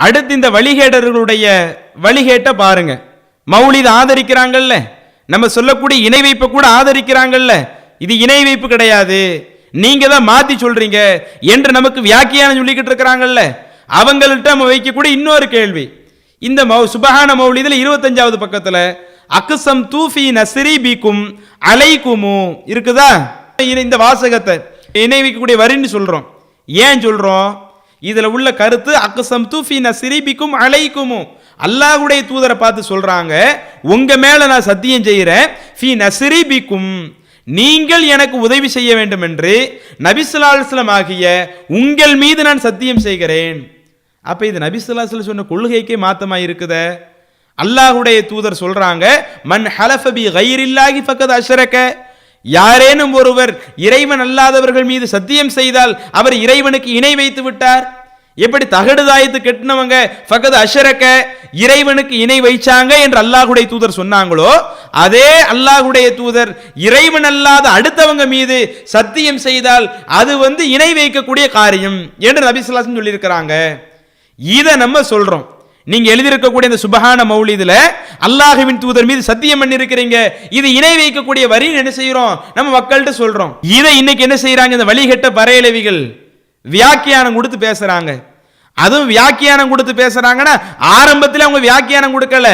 அடுத்து இந்த வழிகேடர்களுடைய வழிகேட்ட பாருங்க. மௌலித் ஆதரிக்கிறாங்கல்ல, நம்ம சொல்லக்கூடிய இணை வைப்பை கூட ஆதரிக்கிறாங்கல்ல, இது இணை வைப்பு கிடையாது, நீங்க தான் மாத்தி சொல்றீங்க என்று நமக்கு வியாக்கியானம் சொல்லிக்கிட்டு இருக்கிறாங்கல்ல, அவங்கள்ட்ட நம்ம வைக்கக்கூடிய இன்னொரு கேள்வி. இந்த சுபஹான மௌலிதில் 25வது பக்கத்தில் அக்ஸம் தூஃபி நஸ்ரி பிக்கும் அலைக்குமு இருக்குதா? இந்த வாசகத்தை இணை வைக்கக்கூடிய வரின்னு சொல்றோம். ஏன் சொல்றோம்? இதுல உள்ள கருத்து அக்ஸம் தூஃபி நஸ்ரி பிக்கும் அலைக்குமு, அல்லாஹ்வுடைய தூதரை பார்த்து சொல்றாங்க, உங்க மேல நான் சத்தியம் செய்கிறேன், ஃபி நஸ்ரி பிக்கும், நீங்கள் எனக்கு உதவி செய்ய வேண்டும் என்று நபி ஸல்லல்லாஹு அலைஹி வஸல்லம் ஆகிய உங்கள் மீது நான் சத்தியம் செய்கிறேன். அப்ப இது நபி ஸல்லல்லாஹு அலைஹி வஸல்லம் சொன்ன கொள்கைக்கே மாத்தமா இருக்குதே. அல்லாஹ்வுடைய தூதர் சொல்றாங்க, மன் ஹலஃப பி கைரில்லாஹி ஃபக்கத் அஷ்ரக, யாரேனும் ஒருவர் இறைவன் அல்லாதவர்கள் மீது சத்தியம் செய்தால் அவர் இறைவனுக்கு இணை வைத்து விட்டார். எப்படி தகடுதாயத்து கெட்டினவங்க ஃபக்கத் அஷ்ரக, இறைவனுக்கு இணை வைச்சாங்க என்று அல்லாஹ்வுடைய தூதர் சொன்னாங்களோ, அதே அல்லாஹ்வுடைய தூதர் இறைவன் அல்லாத அடுத்தவங்க மீது சத்தியம் செய்தால் அது இணை வைக்கக்கூடிய காரியம் என்று நபி ஸல்லல்லாஹு அலைஹி வஸல்லம் சொல்லியிருக்கிறாங்க. இதை நம்ம சொல்றோம். நீங்க எழுதியிருக்கக்கூடிய இந்த சுபஹான மௌலிதுல அல்லாஹ்வின் தூதர் மீது சத்தியம் பண்ணி இருக்கிறீங்க, இது இணை வைக்கக்கூடிய வரின்னு என்ன செய்யறோம்? நம்ம மக்கள்கிட்ட சொல்றோம். இதை இன்னைக்கு என்ன செய்யறாங்க? இந்த வழிகட்ட பறையலவிகள் வியாக்கியானம் கொடுத்து பேசுறாங்க. அதுவும் வியாக்கியானம் கொடுத்து பேசுறாங்கன்னா ஆரம்பத்தில் அவங்க வியாக்கியானம் கொடுக்கல,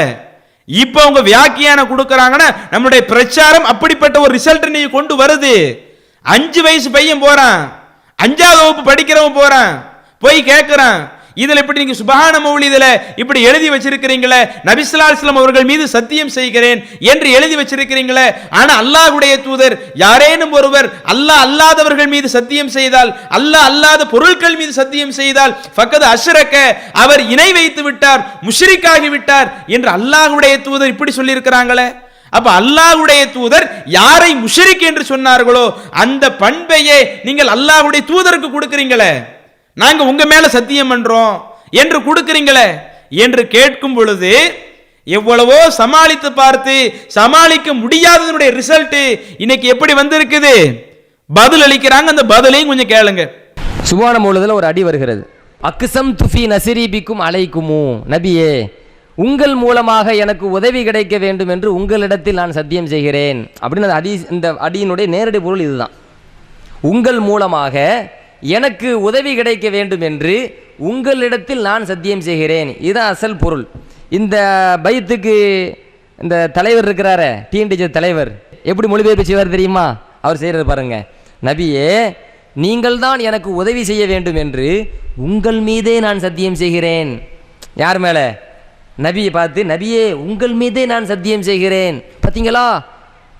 இப்ப அவங்க வியாக்கியானம் கொடுக்கறாங்கன்னா நம்மளுடைய பிரச்சாரம் அப்படிப்பட்ட ஒரு ரிசல்ட் நீ கொண்டு வருது. 5 வயசு பையன் போறான், 5வது வகுப்பு படிக்கிறவன் போறான், போய் கேட்கிறான், இதுல இப்படி நீங்க சுபஹான மௌலிதுல இப்படி எழுதி வச்சிருக்கிறீங்களே, நபி ஸல்லல்லாஹு அலைஹி வஸல்லம் அவர்கள் மீது சத்தியம் செய்கிறேன் என்று எழுதி வச்சிருக்கிறீங்களே, ஆனா அல்லாஹ்வுடைய தூதர் யாரேனும் ஒருவர் அல்லாஹ் அல்லாதவர்கள் மீது சத்தியம் செய்தால், அல்லாஹ் அல்லாத பொருட்கள் மீது சத்தியம் செய்தால் ஃபக்கத் அஷ்ரக, அவர் இணை வைத்து விட்டார், முஷ்ரிக்காகி விட்டார் என்று அல்லாஹ்வுடைய தூதர் இப்படி சொல்லி இருக்கிறாங்களே. அப்ப அல்லாஹ்வுடைய தூதர் யாரை முஷ்ரிக் என்று சொன்னார்களோ அந்த பண்பையே நீங்கள் அல்லாஹ்வுடைய தூதருக்கு கொடுக்கிறீங்களே, நாங்க உங்க மேல சத்தியம் பண்றோம் என்று கொடுக்கிறீங்களே என்று கேட்கும் பொழுது எவ்வளவோ சமாளித்து பார்த்து சமாளிக்க முடியாததனுடைய ரிசல்ட் இன்னைக்கு எப்படி வந்திருக்குது? பதில் அளிக்கிறாங்க. அந்த பதிலையும் கொஞ்சம் கேளுங்க. சுபஹான மௌலிதுல ஒரு அடி வருகிறது, அக்ஸம் துஃபி நஸ்ரி பிக்கும் அலைக்குமு, நபியே உங்கள் மூலமாக எனக்கு உதவி கிடைக்க வேண்டும் என்று உங்களிடத்தில் நான் சத்தியம் செய்கிறேன் அப்படின்னு இந்த அடியினுடைய நேரடி பொருள் இதுதான். உங்கள் மூலமாக எனக்கு உதவி கிடைக்க வேண்டும் என்று உங்களிடத்தில் நான் சத்தியம் செய்கிறேன், இதுதான் அசல் பொருள். இந்த பைத்துக்கு இந்த தலைவர் இருக்கிறாரே, டீச்சர் தலைவர், எப்படி மொழிபெயர்ப்பு செய்வார் தெரியுமா? அவர் செய்கிறது பாருங்க, நபியே நீங்கள் தான் எனக்கு உதவி செய்ய வேண்டும் என்று உங்கள் மீதே நான் சத்தியம் செய்கிறேன். யார் மேல? நபியை பார்த்து, நபியே உங்கள் மீதே நான் சத்தியம் செய்கிறேன். பார்த்தீங்களா,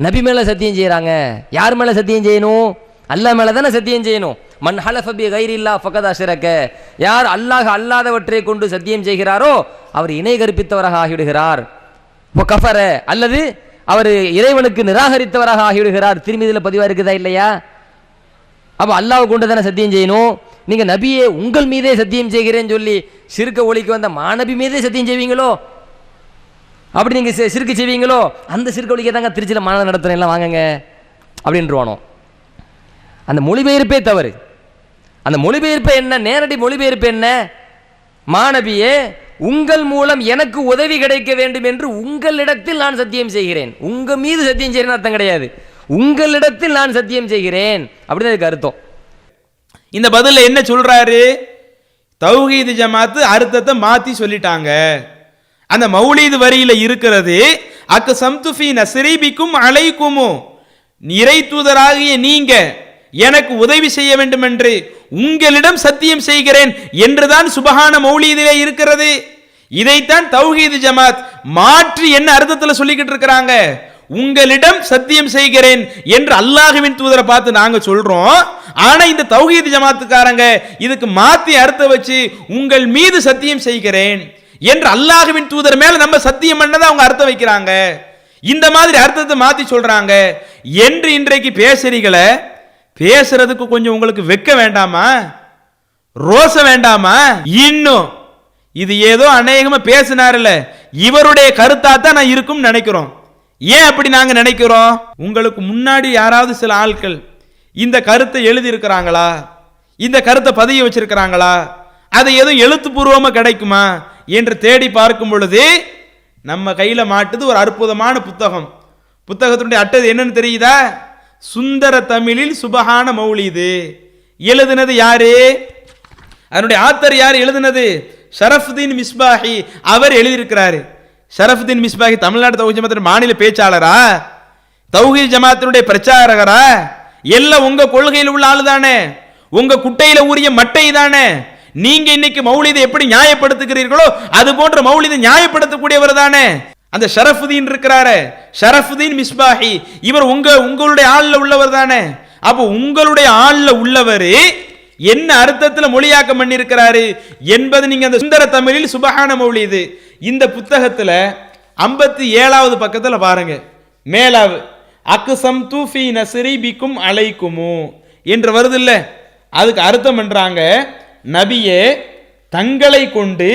நபி மேல சத்தியம் செய்யறாங்க. யார் மேல சத்தியம் செய்யணும்? அல்லாஹ் மேல தானே சத்தியம் செய்யணும். மன் ஹலஃப பி கைரில்லாஹ் ஃபக்கத் அஷ்ரக, யார் அல்லாஹ் அல்லாதவற்றை கொண்டு சத்தியம் செய்கிறாரோ அவர் இணை கற்பித்தவராக ஆகிவிடுகிறார். கஃபர, அல்லது அவர் இறைவனுக்கு நிராகரித்தவராக ஆகிவிடுகிறார். திருமீதியில் பதிவா இருக்குதா இல்லையா? அப்ப அல்லாஹ் கொண்டு தானே சத்தியம் செய்யணும். நீங்க நபியே உங்கள் மீதே சத்தியம் செய்கிறேன்னு சொல்லி சிறுக்க ஒலிக்கு வந்த மாநபி மீதே சத்தியம் செய்வீங்களோ? அப்படி நீங்க சிறுக்கு செய்வீங்களோ? அந்த சிறுக்க ஒலிக்க தாங்க திருச்சியில் மாநாடு நடத்துறேன், எல்லாம் வாங்குங்க அப்படின்ட்டுவானோ. அந்த மொழிபெயர்ப்பே தவறு. அந்த மொழிபெயர்ப்பு என்ன? நேரடி மொழிபெயர்ப்பு என்ன? மாநபியே உங்கள் மூலம் எனக்கு உதவி கிடைக்க வேண்டும் என்று உங்களிடத்தில் நான் சத்தியம் செய்கிறேன். உங்க மீது சத்தியம் செய்கிறேன்னு அர்த்தம் கிடையாது, உங்களிடத்தில் நான் சத்தியம் செய்கிறேன் அப்படின்னு அதுக்கு அர்த்தம். இந்த பதில என்ன சொல்றாரு? தௌஹீது ஜமாத்து அர்த்தத்தை மாத்தி சொல்லிட்டாங்க. அந்த மௌலிது வரியில இருக்கிறது அக்ஸம் துஃபி நஸ்ரி பிக்கும் அலைக்குமு, இறை தூதராகிய நீங்க எனக்கு உதவி செய்ய வேண்டும் என்று உங்களிடம் சத்தியம் செய்கிறேன் என்றுதான் சுபஹான மௌலிதிலே இருக்கிறது. இதைத்தான் தௌஹீது ஜமாத் மாற்றி என்ன அர்த்தத்தில் சொல்லிக்கிட்டு இருக்கிறாங்க? உங்களிடம் சத்தியம் செய்கிறேன் என்று அல்லாஹ்வின் தூதரை பார்த்து நாங்க சொல்றோம். ஆனா இந்த தௌஹீது ஜமாத்துக்காரங்க இதுக்கு மாத்தி அர்த்தம் வச்சு உங்கள் மீது சத்தியம் செய்கிறேன் என்று அல்லாஹ்வின் தூதர் மேல நம்ம சத்தியம் பண்ணதை அவங்க அர்த்தம் வைக்கிறாங்க. இந்த மாதிரி அர்த்தத்தை மாத்தி சொல்றாங்க என்று இன்றைக்கு பேசுறீங்களே, பேசுறதுக்கு கொஞ்சம் உங்களுக்கு வெக்க வேண்டாமா? ரோசம் வேண்டாமா? இன்னும் இது ஏதோ அநேகமா பேசினார்ல, இவருடைய கருத்தாத்தான் நான் இருக்கும் நினைக்கிறோம். ஏன் அப்படி நாங்க நினைக்கிறோம்? உங்களுக்கு முன்னாடி யாராவது சில ஆட்கள் இந்த கருத்தை எழுதி இருக்கிறாங்களா, இந்த கருத்தை பதிய வச்சிருக்கிறாங்களா, அது எதுவும் எழுத்துப்பூர்வமா கிடைக்குமா என்று தேடி பார்க்கும் பொழுது நம்ம கையில மாட்டுது ஒரு அற்புதமான புத்தகம். புத்தகத்தினுடைய அட்டது என்னன்னு தெரியுதா? சுந்தர தமிழில் சுபஹான மௌலிது. எழுதுனது யாரு? அதனுடைய ஆத்தர் யார் எழுதுனது? ஷரஃபுதீன் மிஸ்பாஹி அவர் எழுதியிருக்கிறாரு. ஷரஃபுதீன் மிஸ்பாஹி தமிழ்நாடு தௌஹீத் ஜமாத்தின் மாநில பேச்சாளரா, தௌஹீத் ஜமாத்தினுடைய பிரச்சாரகரா? எல்லாம் உங்க கொள்கையில் உள்ள ஆளு தானே, உங்க குட்டையில ஊறிய மட்டை தானே. நீங்க இன்னைக்கு மௌலிதை எப்படி நியாயப்படுத்துகிறீர்களோ அது போன்ற மௌலிதை நியாயப்படுத்தக்கூடியவர் தானே அந்த ஷரஃபுதீன் இருக்கிறாரு, ஷரஃபுதீன் மிஸ்பாஹி. இவர் உங்களுடைய ஆள்ல உள்ளவர் தானே. அப்போ உங்களுடைய ஆள்ல உள்ளவர் என்ன அர்த்தத்தில் மொழியாக்கம் பண்ணியிருக்கிறாரு என்பது நீங்க அந்த சுந்தர தமிழில் சுபஹான மௌலிது இந்த புத்தகத்துல 57வது பக்கத்துல பாருங்க. மேலாவு அக்ஸம் தூஃபி நஸ்ரி பிக்கும் அலைக்குமு என்று வருது இல்ல, அதுக்கு அர்த்தம் பண்றாங்க, நபியே தங்களை கொண்டு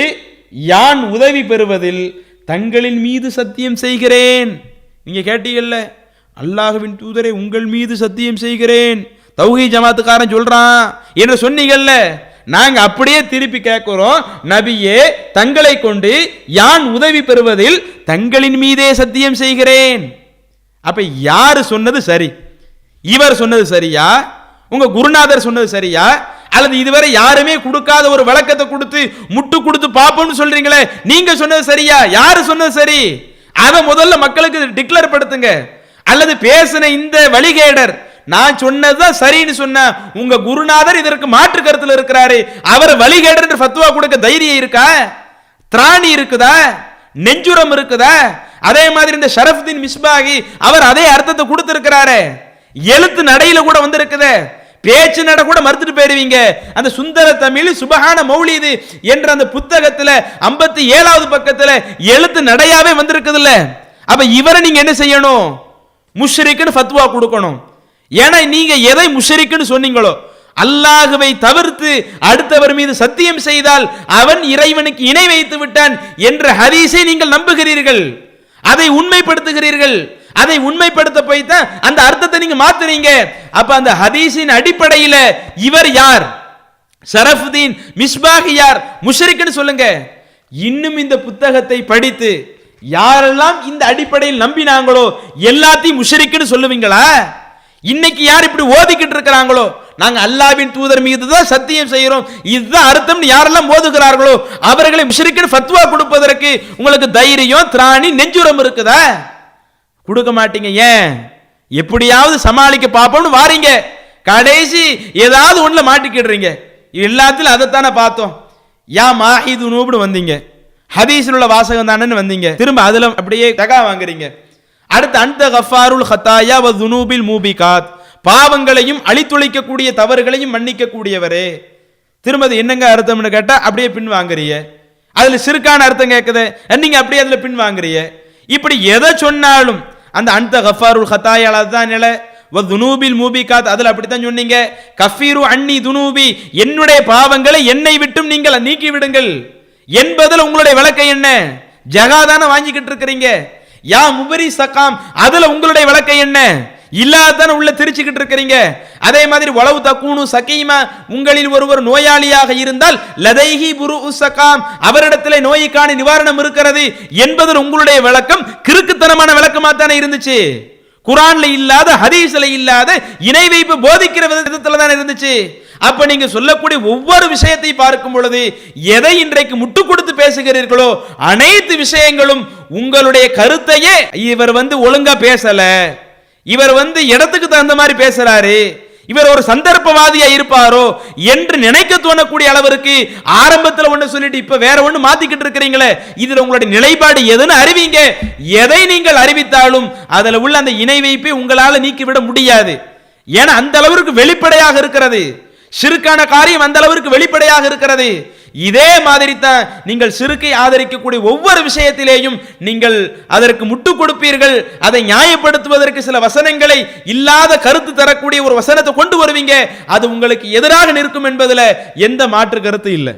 யான் உதவி பெறுவதில் தங்களின் மீது சத்தியம் செய்கிறேன். நீங்க கேட்டீங்கல்ல, அல்லாஹ்வின் தூதரை உங்கள் மீது சத்தியம் செய்கிறேன் தௌஹீத் ஜமாத்துக்காரன் சொல்றான் என்று சொன்னீங்கல்ல, நாங்க அப்படியே திருப்பி கேட்கிறோம், நபியே தங்களை கொண்டு யான் உதவி பெறுவதில் தங்களின் மீதே சத்தியம் செய்கிறேன். அப்ப யாரு சொன்னது சரி? இவர் சொன்னது சரியா, உங்க குருநாதர் சொன்னது சரியா, அல்லது இதுவரை யாருமே கொடுக்காத ஒரு விளக்கத்தை கொடுத்து முட்டு கொடுத்து பாப்போம்னு சொல்றீங்களே, நீங்க சொன்னது சரியா, யாரு சொன்னது சரி? அதை முதல்ல மக்களுக்கு டிக்ளேர் படுத்துங்க. அல்லது பேசின இந்த வழிகேடர் நான் சொன்னதுதான் சரின்னு சொன்ன உங்க குருநாதர் இதற்கு மாற்று கருத்துல இருக்கிறாரு, அவர் வழிகேடர் என்று ஃபத்வா கொடுக்க தைரியம் இருக்கா? திராணி இருக்குதா? நெஞ்சுரம் இருக்குதா? அதே மாதிரி இந்த ஷரஃபுதீன் மிஸ்பாஹி அவர் அதே அர்த்தத்தை கொடுத்திருக்கிறாரு. எழுத்து நடையில கூட வந்திருக்குது, பேச்சு நட கூட மறுத்துட்டு போயிருவீங்க. அந்த சுந்தர தமிழ் சுபஹான மௌலிது என்ற அந்த புத்தகத்துல 57வது பக்கத்துல எழுத்து நடையாவே வந்திருக்குதுல்ல. அப்ப இவரை நீங்க என்ன செய்யணும்? முஷ்ரிக்குன்னு ஃபத்வா கொடுக்கணும். ஏன்னா நீங்க எதை முஷ்ரிக்குன்னு சொன்னீங்களோ, அல்லாஹ்வை தவிர்த்து அடுத்தவர் மீது சத்தியம் செய்தால் அவன் இறைவனுக்கு இணை வைத்து விட்டான் என்ற ஹதீஸை நீங்கள் நம்புகிறீர்கள், அதை உண்மைப்படுத்துகிறீர்கள். அதை உண்மைப்படுத்த போய் தான் அந்த அர்த்தத்தை நீங்க மாத்துறீங்க. அப்ப அந்த ஹதீஸின் அடிப்படையில இவர் யார்? ஷரஃபுதீன் மிஸ்பாஹி யார்? முஷ்ரிக்குன்னு சொல்லுங்க. இன்னும் இந்த புத்தகத்தை படித்து யாரெல்லாம் இந்த அடிப்படையில் நம்பினாங்களோ எல்லாத்தையும் முஷ்ரிக்குன்னு சொல்லுவீங்களா? இன்னைக்கு யார் இப்படி ஓதிக்கிட்டு இருக்கிறாங்களோ, நாங்க அல்லாஹ்வின் தூதர் மீது தான் சத்தியம் செய்கிறோம், இதுதான் அர்த்தம் யாரெல்லாம் ஓதுகிறார்களோ அவர்களை முஷ்ரிக்குன்னு ஃபத்வா கொடுப்பதற்கு உங்களுக்கு தைரியம், திராணி, நெஞ்சுரம் இருக்குதா? கொடுக்க மாட்டீங்க. ஏன்? எப்படியாவது சமாளிக்க பார்ப்போம்னு வாரீங்க, கடைசி ஏதாவது ஒண்ணுல மாட்டிக்கிடுறீங்க. எல்லாத்திலும் அதைத்தானே பார்த்தோம். யா மாஹிது நூப்னு வந்தீங்க, ஹதீஸில் உள்ள வாசகம் தானே வந்தீங்க, திரும்ப அதுல அப்படியே தகா வாங்குறீங்க. அடுத்து அந்த கஃபாருல் ஹத்தாயா வ துனூபில் மூபிகாத், பாவங்களையும் அழித்துழைக்கக்கூடிய தவறுகளையும் மன்னிக்க கூடியவரே. திரும்ப என்னங்க அர்த்தம்னு கேட்டா அப்படியே பின் வாங்குறீங்க. அதுல சிறுக்கான அர்த்தம் கேட்குது, நீங்க அப்படியே அதுல பின் வாங்குறீங்க. இப்படி எதை சொன்னாலும் அந்த அந்த கஃபாருல் ஹத்தாயா அதுதான் நிலை, வ துனூபில் மூபிகாத் அதுல அப்படித்தான் சொன்னீங்க. கஃபீரு அன்னி துனூபி, என்னுடைய பாவங்களை என்னை விட்டும் நீங்கள் நீக்கி விடுங்கள் என்பதில் உங்களுடைய விளக்கம் என்ன? ஜகாதான வாங்கிக்கிட்டு இருக்கிறீங்க. யா முபரி சகாம் அதுல உங்களுடைய விளக்கம் என்ன? இல்லாதான உள்ள திரிச்சுக்கிட்டு இருக்கிறீங்க. அதே மாதிரி வலவு தக்கூனு சகீமா, உங்களில் ஒருவர் நோயாளியாக இருந்தால் லதைஹி புரு சகாம், அவரிடத்தில் நோய்க்கான நிவாரணம் இருக்கிறது என்பதில் உங்களுடைய விளக்கம் கிறுக்குத்தனமான விளக்கமா தானே இருந்துச்சு. குரான்ல இல்லாத, ஹதீஸ்ல இல்லாத இணை வைப்பு போதிக்கிற விதத்துல தான் இருந்துச்சு. அப்ப நீங்க சொல்லக்கூடிய ஒவ்வொரு விஷயத்தை பார்க்கும் பொழுது எதை இன்றைக்கு முட்டு கொடுத்து பேசுகிறீர்களோ அனைத்து விஷயங்களும் உங்களுடைய கருத்தையே இவர் ஒழுங்கா பேசல, இவர் இடத்துக்கு தகுந்த மாதிரி பேசுறாரு, இவர் ஒரு சந்தர்ப்பவாதியா இருப்பாரோ என்று நினைக்க தோணக்கூடிய அளவிற்கு ஆரம்பத்தில் ஒண்ணு சொல்லிட்டு இப்ப வேற ஒண்ணு மாத்திக்கிட்டு இருக்கிறீங்களே, இதுல உங்களுடைய நிலைப்பாடு எதுன்னு அறிவிங்க. எதை நீங்கள் அறிவித்தாலும் அதுல உள்ள அந்த இணை வைப்பை உங்களால நீக்கிவிட முடியாது. ஏன்னா அந்த அளவிற்கு வெளிப்படையாக இருக்கிறது, ஷிர்கான காரியம் அந்த அளவிற்கு வெளிப்படையாக இருக்கிறது. இதே மாதிரி தான் நீங்கள் ஷிர்கை ஆதரிக்கக்கூடிய ஒவ்வொரு விஷயத்திலேயும் நீங்கள் அதற்கு முட்டு கொடுப்பீர்கள். அதை நியாயப்படுத்துவதற்கு சில வசனங்களை இல்லாத கருத்து தரக்கூடிய ஒரு வசனத்தை கொண்டு வருவீங்க, அது உங்களுக்கு எதிராக நிற்கும் என்பதில் எந்த மாற்று கருத்து இல்லை.